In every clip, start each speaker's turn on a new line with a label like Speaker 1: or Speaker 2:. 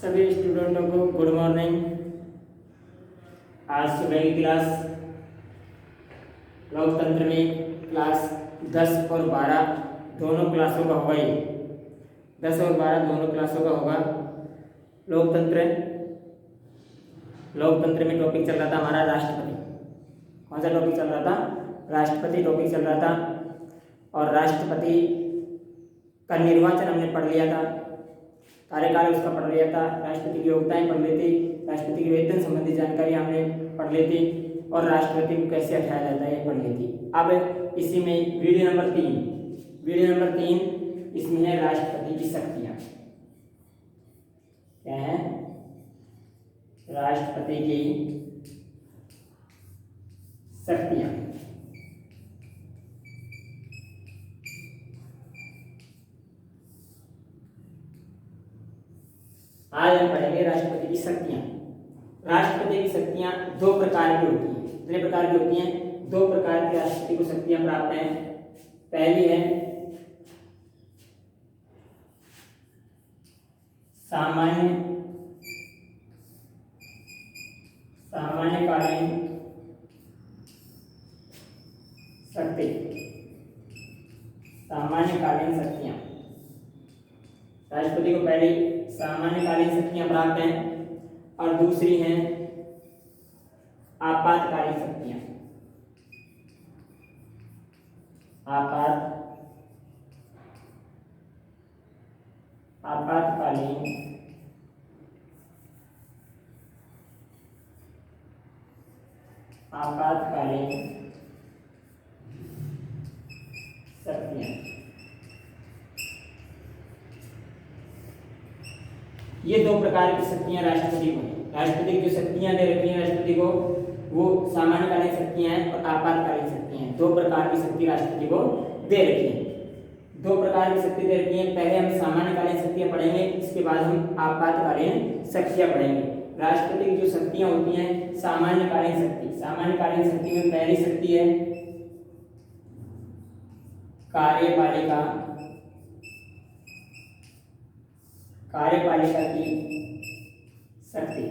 Speaker 1: सभी स्टूडेंटों को good morning. आज सुबह की क्लास लोकतंत्र में क्लास 10 और 12 दोनों क्लासों का होगा। ये 10 और 12 दोनों क्लासों का होगा। लोकतंत्र लोकतंत्र में टॉपिक चल रहा था हमारा राष्ट्रपति। कौन सा टॉपिक चल रहा था? राष्ट्रपति टॉपिक चल रहा था। और राष्ट्रपति का निर्वाचन हमने पढ़ लिया था, कार्यकाल उसका पढ़ लिया था, राष्ट्रपति की योग्यताएं पढ़ ली थी, राष्ट्रपति के वेतन संबंधी जानकारी हमने पढ़ ली थी और राष्ट्रपति को कैसे हटाया जाता है ये पढ़ ली थी। अब इसी में वीडियो नंबर 3 इसमें है राष्ट्रपति की शक्तियां। क्या है? राष्ट्रपति की शक्तियां। आज हम पढ़ेंगे राष्ट्रपति की शक्तियां। राष्ट्रपति की शक्तियां दो प्रकार की होती हैं। कितने प्रकार की होती हैं? दो प्रकार की राष्ट्रपति को शक्तियां प्राप्त हैं। पहली है सामान्यकालीन शक्ति। सामान्यकालीन शक्तियां। राष्ट्रपति को पहली सामान्यकालीन शक्तियां प्राप्त हैं और दूसरी हैं आपातकालीन शक्तियां। आपातकालीन शक्तियां। ये दो प्रकार की शक्तियां राष्ट्रपति को हैं। राष्ट्रपति की जो शक्तियां दे रखी हैं राष्ट्रपति को, वो सामान्यकालीन शक्तियां हैं और आपातकालीन शक्तियां हैं। दो प्रकार की शक्ति राष्ट्रपति को दे रखी है। दो प्रकार की शक्ति दे रखी है। पहले हम सामान्यकालीन शक्तियां पढ़ेंगे, इसके बाद हम आपातकालीन शक्तियां पढ़ेंगे। राष्ट्रपति की जो शक्तियां होती हैं सामान्यकालीन शक्ति। सामान्यकालीन शक्ति में पहली शक्ति है कार्यपालिका की शक्ति।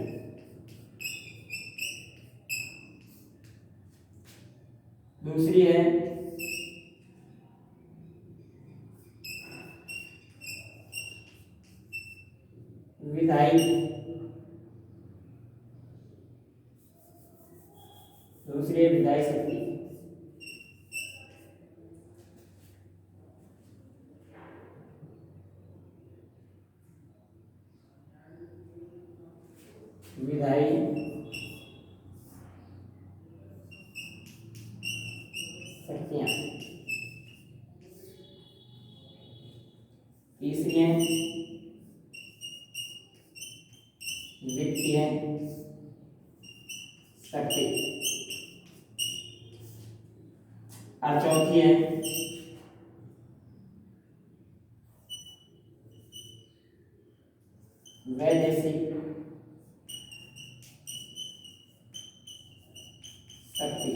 Speaker 1: दूसरी है विधायी शक्ति। विधायी शक्तियां। तीसरी है वित्तीय शक्ति और चौथी है वैदेशिक शक्ति।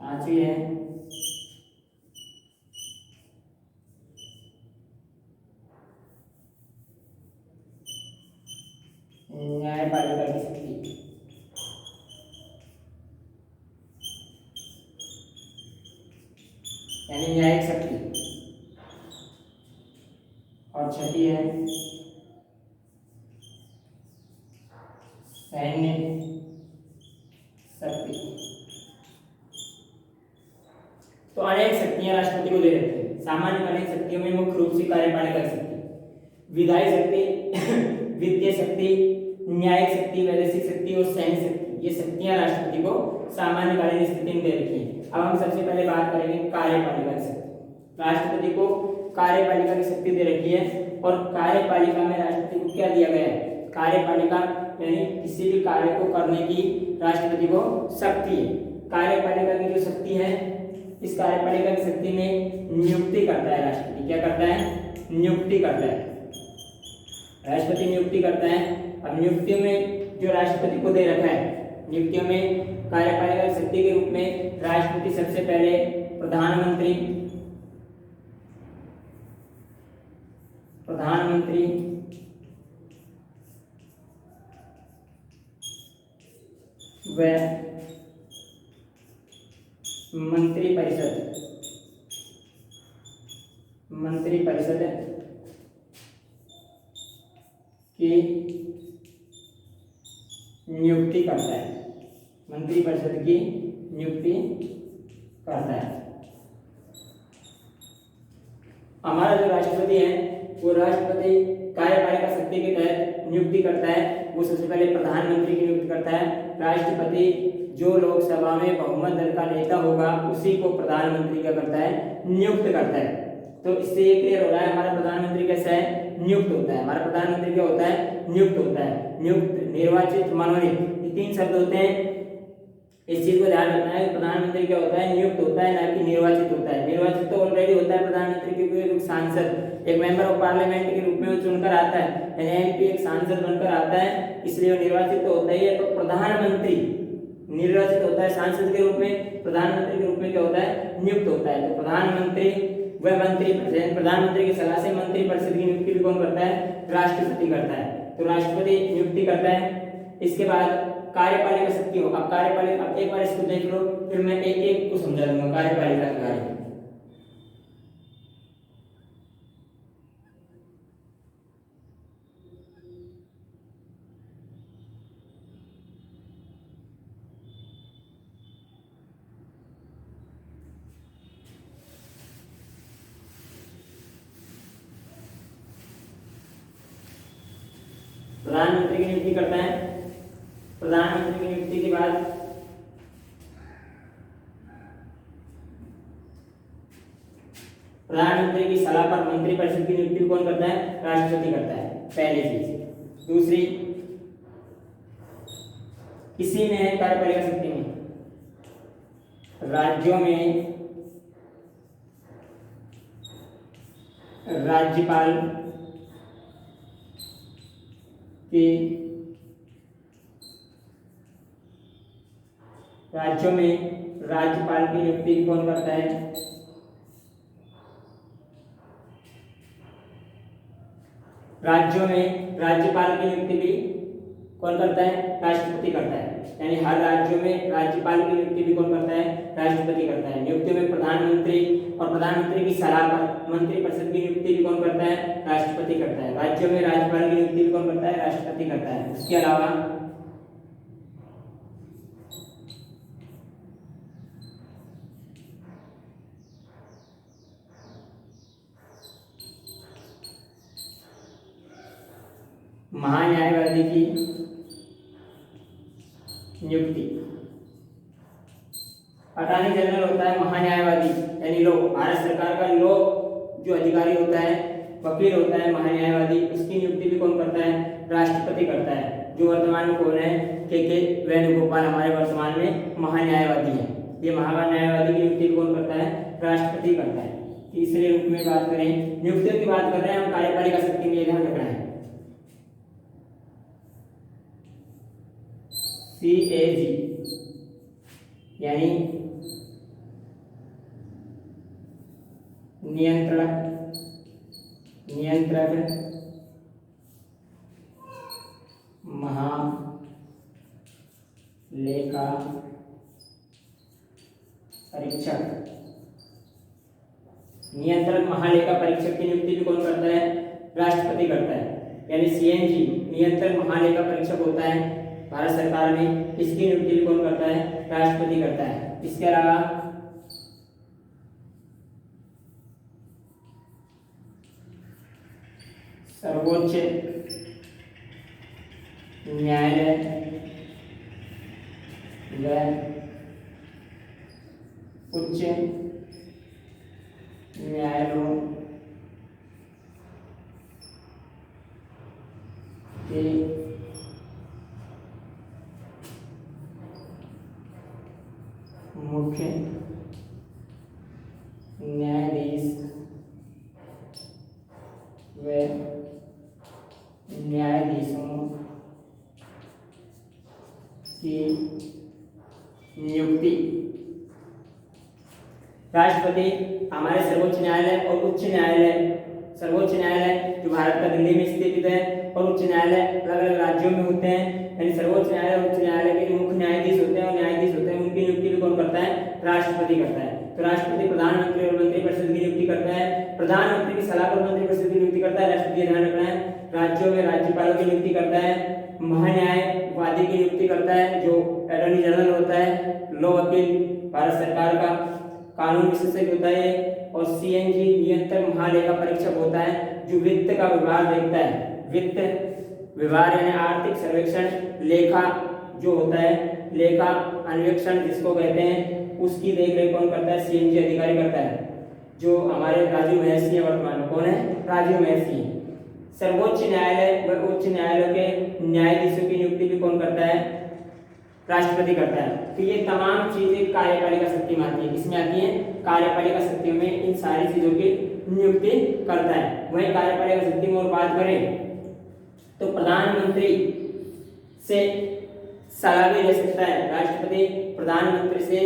Speaker 1: पांचवी है न्यायपालिका की शक्ति। यानी न्यायिक शक्ति। और छठी है सैन्य शक्ति। तो अनेक शक्तियां राष्ट्रपति को दे रखी है। सामान्यकालीन शक्तियों में मुख्य रूप से कार्यपालिका शक्ति, विधायी शक्ति, वित्तीय शक्ति, न्यायिक शक्ति, वैदेशिक शक्ति और सैन्य शक्ति, ये शक्तियां राष्ट्रपति को सामान्यकालीन स्थिति में दे रखी है। अब हम सबसे पहले बात करेंगे कार्यपालिका की शक्ति। राष्ट्रपति को कार्यपालिका की शक्ति दे रखी है और कार्यपालिका में राष्ट्रपति को क्या दिया गया है? कार्यपालिका यानी किसी भी कार्य को करने की राष्ट्रपति को शक्ति है। कार्यपालिका की जो शक्ति है, इस कार्यपालिका की शक्ति में नियुक्ति करता है राष्ट्रपति। क्या करता है? नियुक्ति करता है। राष्ट्रपति नियुक्ति करता है। अब नियुक्तियों में जो राष्ट्रपति को दे रखा है, नियुक्तियों में कार्यपालिका की शक्ति के रूप में राष्ट्रपति सबसे पहले प्रधानमंत्री व मंत्रिपरिषद की नियुक्ति करता है। मंत्रिपरिषद की नियुक्ति करता है। हमारा जो राष्ट्रपति है वो राष्ट्रपति कार्यपालिका शक्ति के तहत नियुक्ति करता है। वो सबसे पहले प्रधानमंत्री की नियुक्ति करता है। राष्ट्रपति जो लोकसभा में बहुमत दल का नेता होगा उसी को प्रधानमंत्री क्या करता है, नियुक्त करता है। तो इससे ये क्लियर हो रहा है हमारा प्रधानमंत्री कैसा है, नियुक्त होता है। हमारा प्रधानमंत्री क्या होता है, नियुक्त होता है। नियुक्त, निर्वाचित, मनोनीत, ये तीन शब्द होते हैं। इस चीज को ध्यान रखना है। प्रधानमंत्री क्या होता है, नियुक्त होता है, ना कि निर्वाचित होता है। निर्वाचित तो ऑलरेडी होता है प्रधानमंत्री, क्योंकि एक सांसद, एक मेंबर ऑफ पार्लियामेंट के रूप में वो चुनकर आता है, यानी एमपी एक सांसद बनकर आता है, इसलिए वो निर्वाचित तो होता ही है। तो प्रधानमंत्री निर्वाचित होता है सांसद के रूप में, प्रधानमंत्री के रूप में क्या होता है, नियुक्त होता है। तो प्रधानमंत्री व मंत्रिपरिषद, प्रधानमंत्री की सलाह से मंत्रिपरिषद की नियुक्ति भी कौन करता है, राष्ट्रपति करता है। तो राष्ट्रपति नियुक्ति करता है। इसके बाद कार्यपालिका शक्ति हो। अब कार्यपालिका, अब एक बार इसको देख लो, फिर मैं एक एक को समझा दूंगा कार्यपालिका के बारे में। प्रधानमंत्री की नियुक्ति करता है। प्रधानमंत्री की नियुक्ति के बाद प्रधानमंत्री की सलाह पर मंत्रिपरिषद की नियुक्ति कौन करता है, राष्ट्रपति करता है, पहली चीज। दूसरी, किसी में है कार्यपालिका शक्ति में, राज्यों में राज्यपाल की, राज्यों में राज्यपाल की नियुक्ति कौन करता है, राज्यों में राज्यपाल की नियुक्ति भी कौन करता है, राष्ट्रपति करता है। यानी हर राज्यों में राज्यपाल की नियुक्ति भी कौन करता है, राष्ट्रपति करता है। नियुक्ति में प्रधानमंत्री और प्रधानमंत्री की सलाह पर मंत्रिपरिषद की नियुक्ति भी कौन करता है, राष्ट्रपति करता है। राज्यों में राज्यपाल की नियुक्ति भी कौन करता है, राष्ट्रपति करता है। उसके अलावा महान्यायवादी की नियुक्ति, अटॉर्नी जनरल होता है महान्यायवादी, यानी लो, भारत सरकार का लो जो अधिकारी होता है, वकील होता है महान्यायवादी, उसकी नियुक्ति भी कौन करता है, राष्ट्रपति करता है। जो वर्तमान में कौन है, के वेणुगोपाल हमारे वर्तमान में महान्यायवादी है। ये महान्यायवादी की नियुक्ति भी कौन करता है, राष्ट्रपति करता है। तीसरे रूप में बात करें, नियुक्तियों की बात कर रहे हैं हम, कार्यपालिका शक्ति में ध्यान रखना है। CAG यानी नियंत्रक महालेखा परीक्षक। नियंत्रक महालेखा परीक्षक की नियुक्ति भी कौन करता है, राष्ट्रपति करता है। यानी CAG नियंत्रक महालेखा परीक्षक होता है भारत सरकार में, इसकी नियुक्ति भी कौन करता है, राष्ट्रपति करता है। इसके अलावा सर्वोच्च न्यायालय व उच्च न्यायालयों के मुख्य न्यायाधीश व न्यायाधीशों की नियुक्ति। राष्ट्रपति हमारे सर्वोच्च न्यायालय और उच्च न्यायालय सर्वोच्च न्यायालय जो भारत का दिल्ली में स्थित है, और उच्च न्यायालय अलग अलग राज्यों में होते हैं। यानी सर्वोच्च न्यायालय और उच्च न्यायालय के जो मुख्य न्यायाधीश होते हैं और न्यायाधीश होते हैं उनकी नियुक्ति भी कौन करता है? राष्ट्रपति करता है। तो राष्ट्रपति प्रधानमंत्री और मंत्रिपरिषद की नियुक्ति करता है। प्रधानमंत्री की सलाह पर मंत्रिपरिषद की नियुक्ति करता है, राष्ट्रपति ध्यान रखना है। राज्यों में राज्यपालों की नियुक्ति करता है। महान्यायवादी की नियुक्ति करता है जो अटॉर्नी जनरल होता है। लो वकील भारत सरकार का कानून विशेषज्ञ होता है। और सीएनजी नियंत्रक महालेखा परीक्षक होता है जो वित्त का व्यवहार देखता है। वित्त व्यवहार यानी आर्थिक सर्वेक्षण, लेखा जो होता है, लेखा अन्वेषण जिसको कहते हैं, उसकी देखरेख कौन करता है? सीएनजी अधिकारी करता है, जो हमारे राजीव महर्षि है। वर्तमान में कौन है? राजीव महर्षि। सर्वोच्च न्यायालय व उच्च न्यायालयों के न्यायाधीशों की नियुक्ति भी कौन करता है? राष्ट्रपति करता है। तो ये तमाम चीजें कार्यपालिका शक्ति में आती है। किसमें आती है? कार्यपालिका शक्तियों में इन सारी चीजों की नियुक्ति करता है। वही कार्यपालिका शक्ति में और बात करें तो प्रधानमंत्री से सलाह भी ले सकता है। राष्ट्रपति प्रधानमंत्री से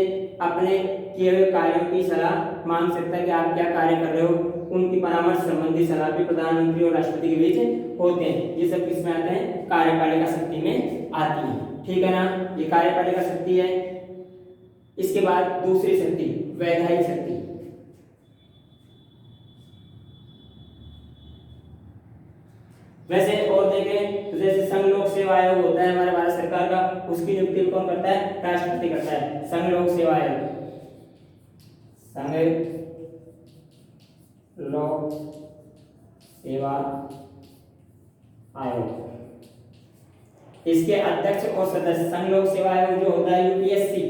Speaker 1: अपने किए हुए कार्यों की सलाह मांग सकता है कि आप क्या कार्य कर रहे हो। उनकी परामर्श संबंधी सलाह भी प्रधानमंत्री और राष्ट्रपति के बीच होते हैं। ये सब किसमें आते हैं? कार्यपालिका शक्ति में आती है। ठीक है ना, ये कार्यपालिका शक्ति है। इसके बाद दूसरी शक्ति वैधानिक शक्ति। वैसे और देखें तो जैसे संघ लोक सेवा आयोग होता है हमारे भारत सरकार का, उसकी नियुक्ति कौन करता है? राष्ट्रपति करता है। संघ लोक सेवा आयोग, संघ लोक सेवा आयोग, इसके अध्यक्ष और सदस्य। संघ लोक सेवा आयोग जो होता है यूपीएससी,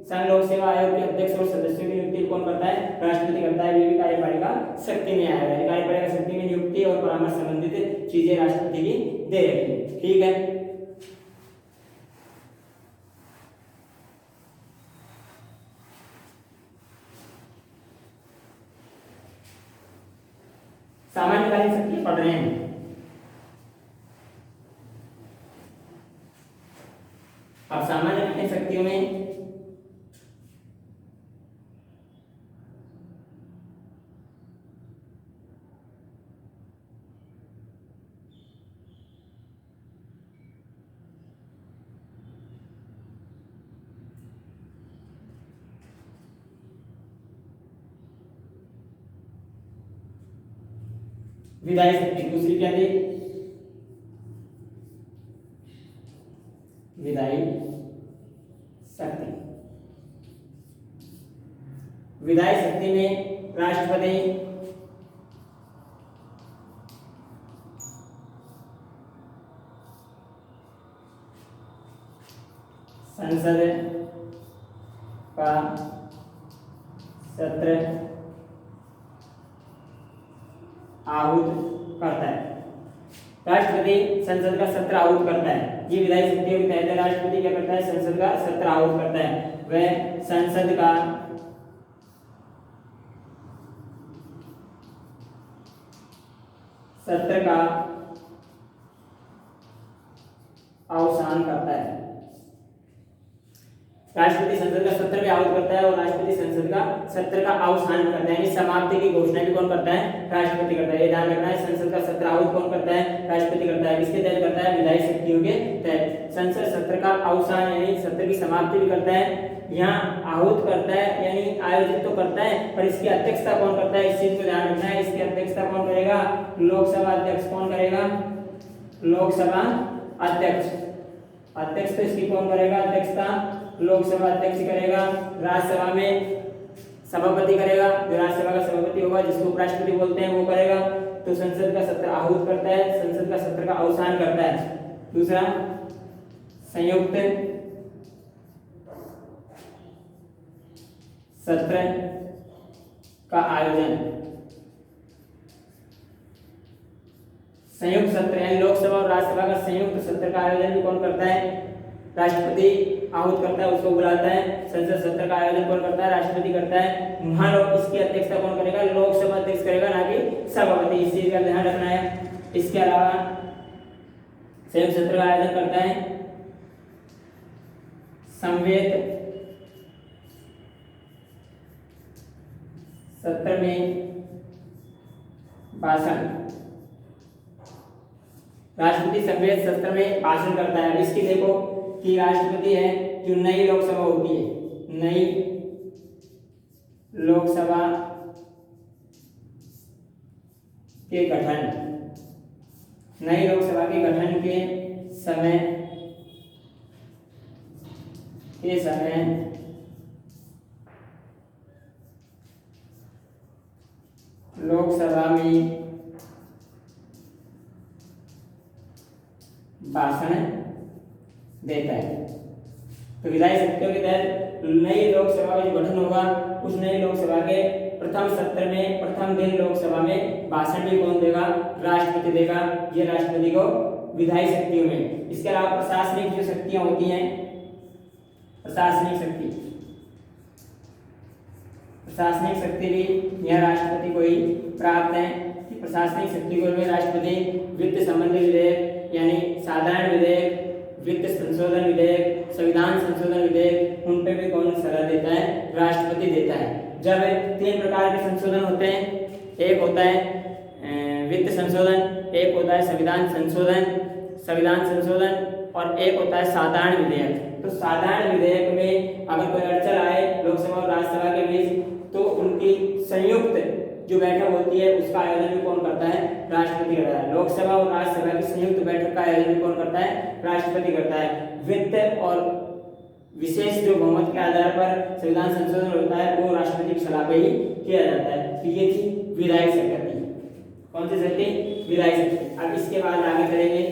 Speaker 1: संघ लोक सेवा आयोग के अध्यक्ष और सदस्यों की नियुक्ति कौन करता है? राष्ट्रपति करता है। ये भी कार्यपालिका शक्ति में आएगा। कार्यपालिका शक्ति में नियुक्ति और परामर्श संबंधित चीजें राष्ट्रपति की दे रखी है। ठीक है, सामान्यकालीन शक्ति पढ़ रहे हैं। अब सामान्यकालीन शक्तियों में विधायी शक्ति, दूसरी क्या थी? विधायी शक्ति। विधायी शक्ति में राष्ट्रपति, संसद का सत्र आहूत करता है। राष्ट्रपति संसद का सत्र आहूत करता है। ये विधायी शक्तियों के तहत राष्ट्रपति क्या करता है? संसद का सत्र आहूत करता है। वह संसद का सत्र का अवसान करता है। राष्ट्रपति संसद का सत्र भी आहूत करता है और राष्ट्रपति संसद का सत्र का अवसान करता है, यानी समाप्ति की घोषणा भी कौन करता है? राष्ट्रपति करता है। ये ध्यान रखना है, संसद का सत्र आहूत कौन करता है? राष्ट्रपति करता है। किसके तहत करता है? विधायी शक्तियों के तहत। संसद सत्र का अवसान यानी सत्र की समाप्ति भी करता है। यहाँ आहूत करता है यानी आयोजित तो करता है, पर इसकी अध्यक्षता कौन करता है? इस चीज को ध्यान रखना है। इसकी अध्यक्षता कौन करेगा? लोकसभा अध्यक्ष। कौन करेगा? लोकसभा अध्यक्ष। अध्यक्ष तो इसकी कौन करेगा? अध्यक्षता लोकसभा अध्यक्ष करेगा। राज्यसभा में सभापति करेगा, जो राज्यसभा का सभापति होगा जिसको उपराष्ट्रपति बोलते हैं वो करेगा। तो संसद का सत्र आहूत करता है, संसद का सत्र का अवसान करता है। दूसरा संयुक्त सत्र का आयोजन। संयुक्त सत्र यानी लोकसभा और राज्यसभा का संयुक्त सत्र का आयोजन भी कौन करता है? राष्ट्रपति आहूत करता है, उसको बुलाता है। संसद सत्र का आयोजन कौन करता है? राष्ट्रपति करता है। वहां इसकी अध्यक्षता कौन करेगा? लोकसभा अध्यक्ष करेगा, ना कि सभापति। इस चीज का ध्यान रखना है। इसके अलावा संयुक्त सत्र का आयोजन करता है समवेत सत्र में भाषण, राष्ट्रपति संविधान सत्र में भाषण करता है। अब इसकी देखो कि राष्ट्रपति है, जो नई लोकसभा होती है, नई लोकसभा के गठन, नई लोकसभा के गठन के समय लोकसभा में भाषण देता है। तो विधायी शक्तियों के तहत नई लोकसभा का जो गठन होगा, उस नई लोकसभा के प्रथम सत्र में प्रथम दिन लोकसभा में भाषण भी कौन देगा? राष्ट्रपति देगा। ये राष्ट्रपति को विधायी शक्तियों में। इसके अलावा प्रशासनिक जो शक्तियां होती हैं, प्रशासनिक शक्ति भी यह राष्ट्रपति को ही प्राप्त है। कि प्रशासनिक शक्ति को में राष्ट्रपति वित्त संबंधी विधेयक यानी साधारण विधेयक, वित्त संशोधन विधेयक, संविधान संशोधन विधेयक, उन पे भी कौन सलाह देता है? राष्ट्रपति देता है। जब 3 प्रकार के संशोधन होते हैं, एक होता है वित्त संशोधन, एक होता है संविधान संशोधन और एक होता है साधारण विधेयक। तो साधारण विधेयक में अगर कोई अड़चन आए लोकसभा और राज्यसभा के बीच, तो उनकी संयुक्त जो बैठक होती है उसका आयोजन भी कौन करता है? राष्ट्रपति करता है। लोकसभा और राज्यसभा की संयुक्त बैठक का आयोजन भी कौन करता है? राष्ट्रपति करता है। वित्त और विशेष जो बहुमत के आधार पर संविधान संशोधन होता है, वो राष्ट्रपति की सलाह पे ही किया जाता है। तो ये थी विधायी शक्ति। कौन सी शक्ति? विधायी शक्ति। अब इसके बाद आगे करेंगे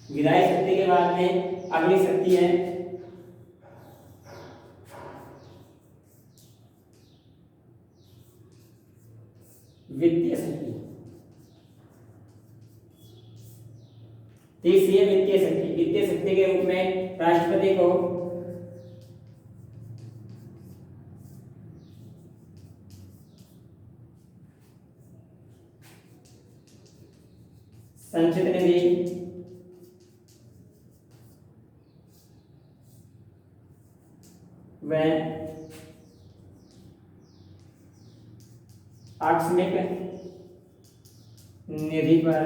Speaker 1: विधायी शक्ति के बाद में अगली शक्ति है वित्तीय शक्ति। तीसरी है वित्तीय शक्ति। वित्तीय शक्ति के रूप में राष्ट्रपति को संचित निधि, व आकस्मिक निधि पर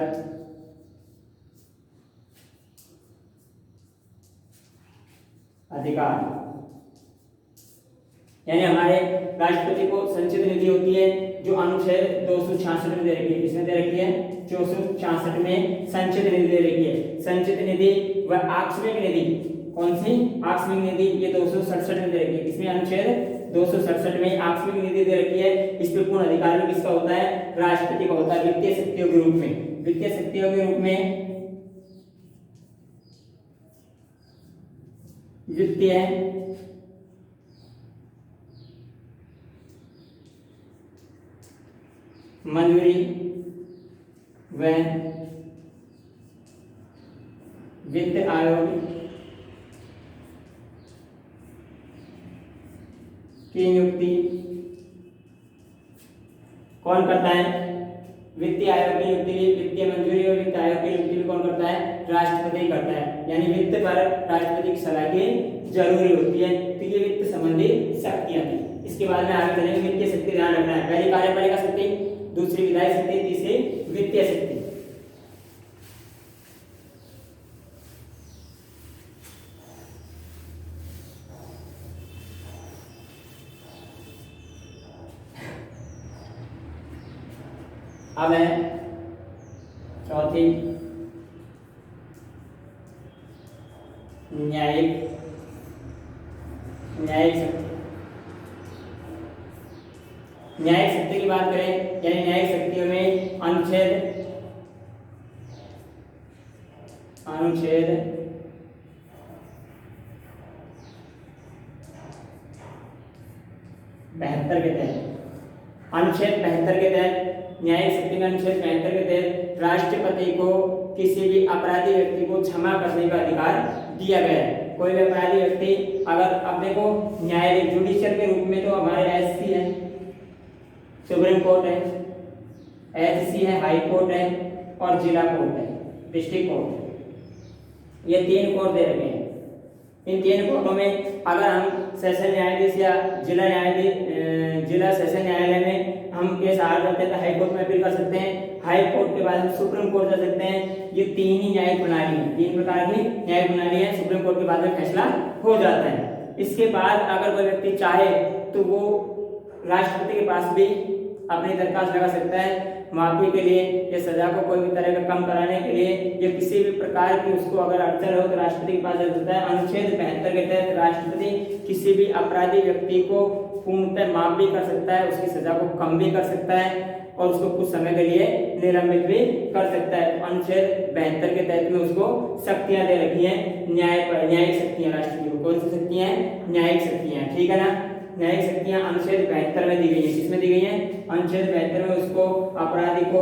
Speaker 1: अधिकार, यानी हमारे राष्ट्रपति को संचित निधि होती है जो अनुच्छेद 266 में दे रखी है। किसमें दे रखी है? 266 में संचित निधि दे रखी है। संचित निधि व आकस्मिक निधि, कौन सी? आकस्मिक निधि, ये 267 में दे रखी है। किसमें? अनुच्छेद 267 में आकस्मिक निधि दे रखी है। इस पर पूर्ण अधिकार भी किसका होता है? राष्ट्रपति का होता है। वित्तीय शक्तियों के रूप में, वित्तीय शक्तियों के रूप में वित्तीय मंजूरी व वित्त आयोग की नियुक्ति कौन करता है? वित्तीय आयोग की नियुक्ति, वित्तीय मंजूरी और वित्त आयोग की नियुक्ति कौन करता है? राष्ट्रपति करता है। यानी वित्त पर राष्ट्रपति की सलाह की जरूरी होती है। तो ये वित्त संबंधी शक्तियां थी। इसके बाद में आगे चलेंगे। वित्तीय शक्ति ध्यान रखना है, पहली कार्यपालिका शक्ति, दूसरी विधायी शक्ति, तीसरी वित्तीय शक्ति। अब है चौथी न्यायिक शक्ति। न्यायिक शक्ति की बात करें, यानी न्यायिक शक्तियों में अनुच्छेद 72 के तहत, अनुच्छेद 72 के तहत न्यायिक शक्ति में अनुच्छेद 72 के तहत राष्ट्रपति को किसी भी अपराधी व्यक्ति को क्षमा करने का अधिकार दिया गया है। कोई भी अपराधी व्यक्ति अगर अपने को न्यायालय जुडिशियल के रूप में तो हमारे एससी है, सुप्रीम कोर्ट है, एचसी है, हाई कोर्ट है और जिला कोर्ट है, डिस्ट्रिक्ट कोर्ट है। ये 3 कोर्ट दे रखे हैं। इन 3 कोर्टों में अगर हम सेशन न्यायाधीश या जिला न्यायाधीश जिला सेशन न्यायालय में हम केस हार जाते हैं तो हाई कोर्ट में अपील कर सकते हैं। हाई कोर्ट के बाद हम सुप्रीम कोर्ट जा सकते हैं। ये 3 ही न्यायिक प्रणाली है, 3 प्रकार की न्यायिक प्रणाली है। सुप्रीम कोर्ट के बाद में फैसला हो जाता है। इसके बाद अगर कोई व्यक्ति चाहे तो वो राष्ट्रपति के पास भी अपनी दरखास्त लगा सकता है माफी के लिए या सजा को कोई भी तरह का कम कराने के लिए या किसी भी प्रकार की उसको अगर अड़चन हो तो राष्ट्रपति के पास जा सकता है। अनुच्छेद 72 के तहत राष्ट्रपति किसी भी अपराधी व्यक्ति को पूर्णतः माफ भी कर सकता है, उसकी सजा को कम भी कर सकता है और उसको कुछ समय के लिए निलंबित भी कर सकता है। तो अनुच्छेद 72 के तहत में उसको शक्तियां दे रखी हैं, न्यायिक शक्तियां राष्ट्रपति को। कौन सी शक्तियां हैं? न्यायिक शक्तियां, ठीक है ना। न्यायिक शक्तियां अनुच्छेद 72 में दी गई है। किसमें दी गई है? अनुच्छेद 72 में उसको अपराधी को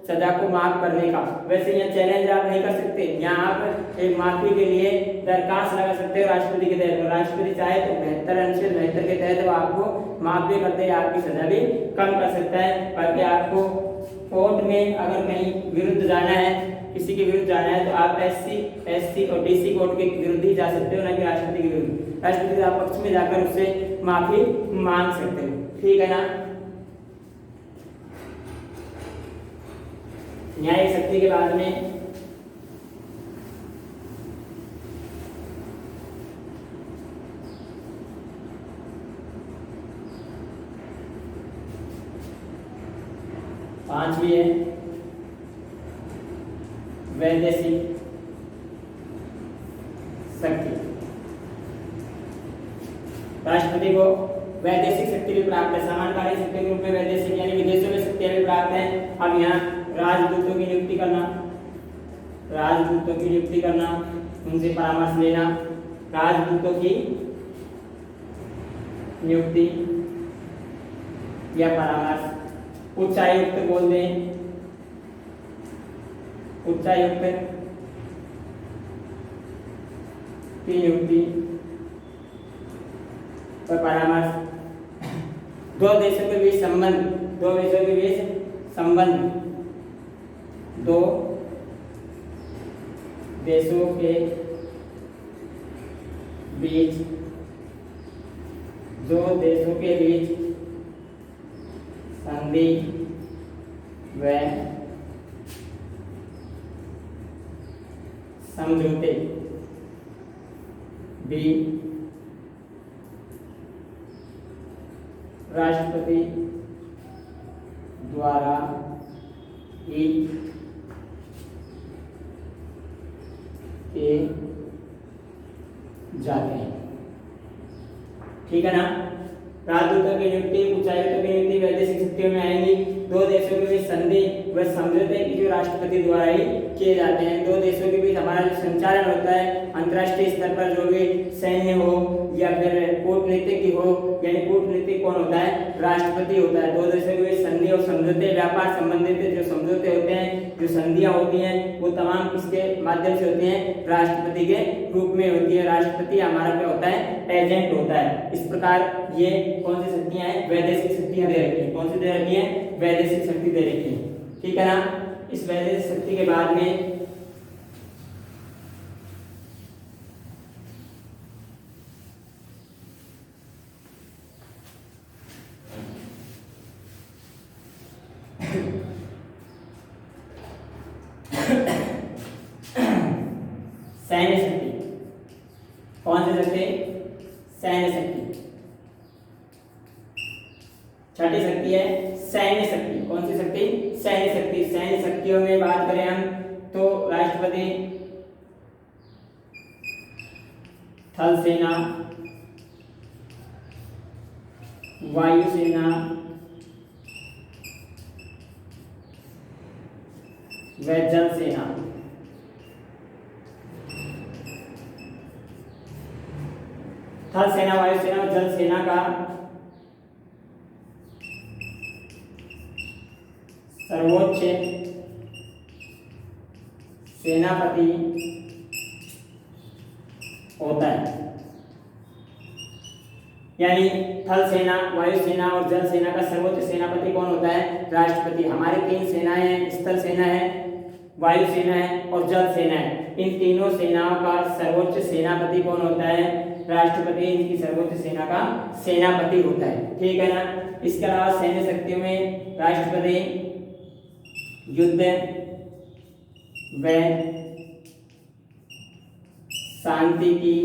Speaker 1: सजा को माफ करने का। वैसे यहाँ चैलेंज आप नहीं कर सकते, यहाँ आप एक माफी के लिए दरखास्त लगा सकते हो राष्ट्रपति के तहत। राष्ट्रपति चाहे तो 72 अनुच्छेद 72 के तहत वो आपको माफ भी करते हैं, आपकी सजा भी कम कर सकता है। बाकी आपको कोर्ट में अगर कहीं विरुद्ध जाना है, किसी के विरुद्ध जाना है तो आप एससी और डीसी कोर्ट के विरुद्ध ही जा सकते हो, ना कि राष्ट्रपति के विरुद्ध। राष्ट्रपति के पक्ष में जाकर उससे माफी मांग सकते हो, ठीक है ना। न्यायिक शक्ति के बाद में पांचवी है वैदेशिक शक्ति। राष्ट्रपति को वैदेशिक शक्ति भी प्राप्त है। सामान्यकालीन शक्ति के रूप में वैदेशिक यानी विदेशों में शक्तियां भी प्राप्त हैं। अब यहाँ राजदूतों की नियुक्ति करना, राजदूतों की नियुक्ति करना, उनसे परामर्श लेना, राजदूतों की नियुक्ति या परामर्श। उच्चायुक्त बोल दें, उच्चायुक्त की नियुक्ति और परामर्श। दो देशों के बीच संबंध, दो देशों के बीच संबंध, दो देशों के बीच, दो देशों के बीच संधि व समझौते भी राष्ट्रपति द्वारा ही किए जाते हैं, ठीक है ना। राजदूतों की नियुक्ति, उच्चायुक्तों की नियुक्ति वैदेशिक शक्तियों में आएंगी। दो देशों के बीच संधि व समझौते की जो राष्ट्रपति द्वारा ही किए जाते हैं। दो देशों के बीच हमारा जो संचालन होता है अंतर्राष्ट्रीय स्तर पर, जो भी सैन्य हो या फिर कूटनीतिक हो, यानी कूटनीतिक कौन होता है? राष्ट्रपति होता है। दो देशों के बीच संधि और समझौते, व्यापार संबंधित जो समझौते होते हैं, जो संधियां होती हैं, वो तमाम किसके माध्यम से होती हैं? राष्ट्रपति के रूप में होती है। राष्ट्रपति हमारा क्या होता है? एजेंट होता है। इस प्रकार ये कौन सी शक्तियां हैं? वैदेशिक शक्तियां दे रखी हैं। कौन सी दे रखी हैं? वैदेशिक शक्ति दे रखी है, ठीक है ना। इस वैदेशिक शक्ति के बाद में सैन्य शक्ति। कौन सी शक्ति? सैन्य शक्ति। छठी शक्ति है सैन्य शक्ति। कौन सी शक्ति? सैन्य शक्ति। सैन्य शक्तियों में बात करें हम तो राष्ट्रपति थल सेना, वायुसेना व जल सेना, थल सेना, वायुसेना और जल सेना का सर्वोच्च सेनापति होता है। यानी थल सेना, वायुसेना और जल सेना का सर्वोच्च सेनापति कौन होता है? राष्ट्रपति। हमारी 3 सेनाएं हैं, स्थल सेना है, वायुसेना है और जल सेना है। इन तीनों सेनाओं का सर्वोच्च सेनापति कौन होता है? राष्ट्रपति इनकी सर्वोच्च सेना का सेनापति होता है, ठीक है ना। इसके अलावा सैन्य शक्तियों में राष्ट्रपति युद्ध व शांति की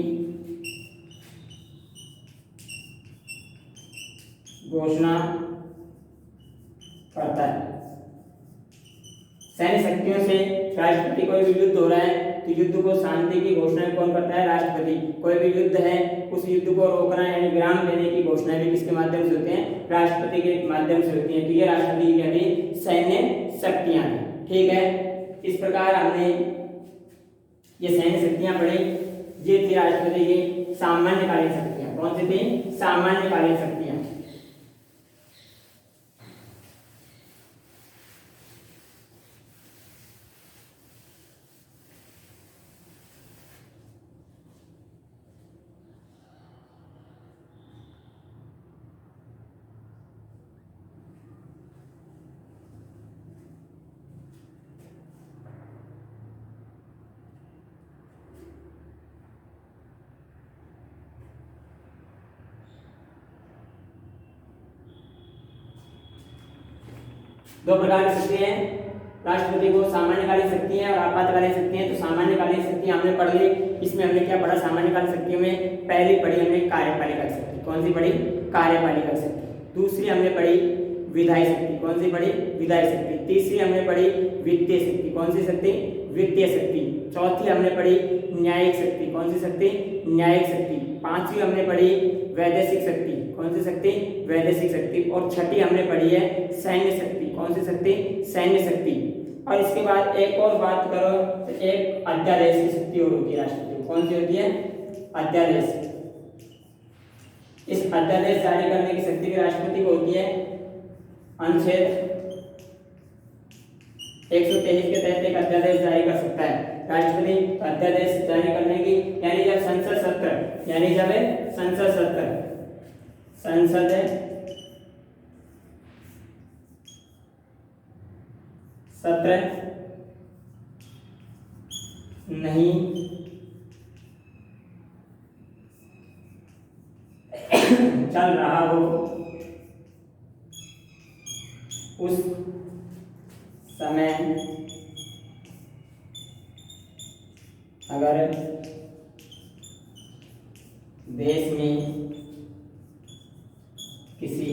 Speaker 1: घोषणा करता है। सैन्य शक्तियों से राष्ट्रपति, कोई भी युद्ध हो रहा है तो युद्ध को शांति की घोषणा कौन करता है? राष्ट्रपति। कोई भी युद्ध है उस युद्ध को रोकना यानी विराम देने की घोषणा भी किसके माध्यम से होते हैं? राष्ट्रपति के माध्यम से होती है। तो ये राष्ट्रपति की यानी सैन्य शक्तियां हैं, ठीक है। इस प्रकार हमने ये सैन्य शक्तियां पढ़ी। ये थी राष्ट्रपति की सामान्यकालीन शक्तियां। कौन सी थी? सामान्यकालीन शक्तियां। दो प्रकार की शक्ति है राष्ट्रपति को, सामान्यकालीन शक्ति है और आपातकालीन शक्ति है। तो सामान्यकालीन शक्ति हमने पढ़ ली। इसमें हमने क्या पढ़ा? सामान्यकालीन शक्तियों में पहली पढ़ी हमने कार्यपालिका शक्ति। कौन सी पढ़ी? कार्यपालिका शक्ति। दूसरी हमने पढ़ी विधायी शक्ति। कौन सी पढ़ी? विधायी शक्ति। तीसरी हमने पढ़ी वित्तीय शक्ति। कौन सी शक्ति? वित्तीय शक्ति। चौथी हमने पढ़ी न्यायिक शक्ति। कौन सी शक्ति? न्यायिक शक्ति। पांचवी हमने पढ़ी वैदेशिक शक्ति। कौन सी शक्ति? वैदेशिक शक्ति। और छठी हमने पढ़ी है सैन्य शक्ति। कौन सी शक्ति? सैन्य शक्ति। और इसके बाद एक और बात करो तो एक अध्यादेश की शक्ति और होती है राष्ट्रपति। कौन सी होती है? अध्यादेश। इस अध्यादेश जारी करने की शक्ति भी राष्ट्रपति को होती है। अनुच्छेद 123 के तहत एक अध्यादेश जारी कर सकता है राष्ट्रपति। अध्यादेश जारी करने की यानी जब संसद सत्र नहीं चल रहा हो उस समय अगर देश में किसी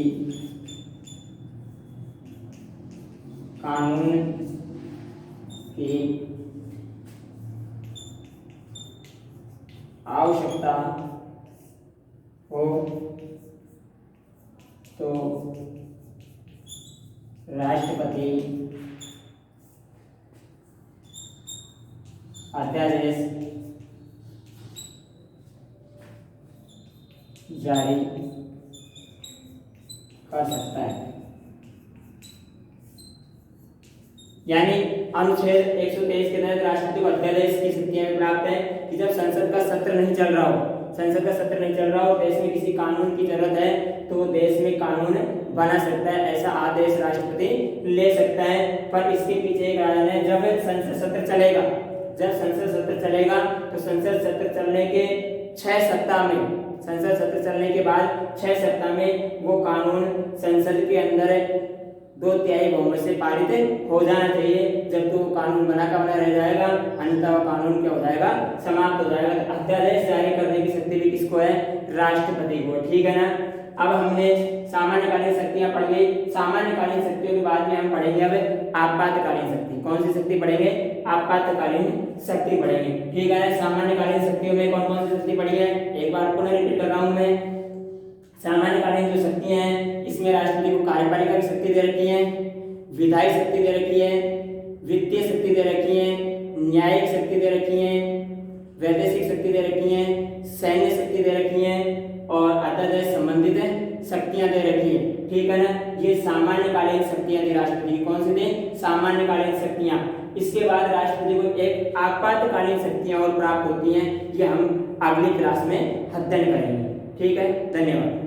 Speaker 1: कानून की आवश्यकता हो तो राष्ट्रपति अध्यादेश जारी कर सकता है। यानी अनुच्छेद 123 के तहत राष्ट्रपति को अध्यादेश की शक्तियां प्राप्त है कि जब संसद का सत्र नहीं चल रहा हो, देश में किसी कानून की जरूरत है तो देश में कानून बना सकता है, ऐसा आदेश राष्ट्रपति ले सकता है। पर इसके पीछे एक कारण है, जब संसद सत्र चलेगा तो संसद सत्र चलने के 6 सप्ताह में, संसद सत्र चलने के बाद 6 सप्ताह में वो कानून संसद के अंदर 2/3 बहुमत से पारित हो जाना चाहिए। जब तो कानून बना का बना रह जाएगा, अन्यथा वो कानून क्या हो जाएगा? समाप्त हो जाएगा। तो अध्यादेश जारी करने की शक्ति भी किसको है? राष्ट्रपति को, ठीक है ना। अब हमने सामान्यकालीन शक्तियां पढ़ ली। सामान्यकालीन शक्तियों के बाद में हम पढ़ेंगे अब आपातकालीन शक्ति। कौन सी शक्ति पढ़ेंगे? आपातकालीन शक्ति पढ़ेंगे, ठीक है। सामान्यकालीन शक्तियों में कौन कौन सी शक्ति पढ़ी है? एक बार पुनः रिपीट कर रहा हूं मैं। सामान्यकालीन जो शक्तियां हैं इसमें राष्ट्रपति को कार्यपालिका की शक्ति दे रखी है, विधायी शक्ति दे रखी है, वित्तीय शक्ति दे रखी है, न्यायिक शक्ति दे रखी है, वैदेशिक शक्ति दे रखी है, सैन्य शक्ति दे रखी है और अध्यादेश संबंधित शक्तियां दे रखी है, ठीक है ना। ये सामान्यकालीन शक्तियां थी राष्ट्रपति की। कौन सी थी? सामान्यकालीन शक्तियां। इसके बाद राष्ट्रपति को एक आपातकालीन शक्तियां और प्राप्त होती हैं। ये हम अगली क्लास में अध्ययन करेंगे, ठीक है। धन्यवाद।